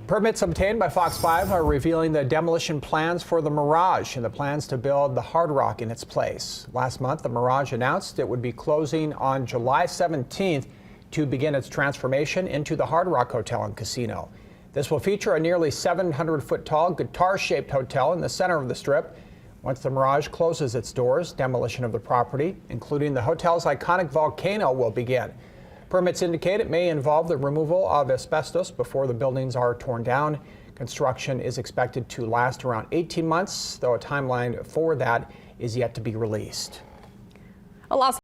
Permits obtained by Fox 5 are revealing the demolition plans for the Mirage and the plans to build the Hard Rock in its place. Last month, the Mirage announced it would be closing on July 17th to begin its transformation into the Hard Rock Hotel and Casino. This will feature a nearly 700-foot-tall guitar-shaped hotel in the center of the Strip. Once the Mirage closes its doors, demolition of the property, including the hotel's iconic volcano, will begin. Permits indicate it may involve the removal of asbestos before the buildings are torn down. Construction is expected to last around 18 months, though a timeline for that is yet to be released.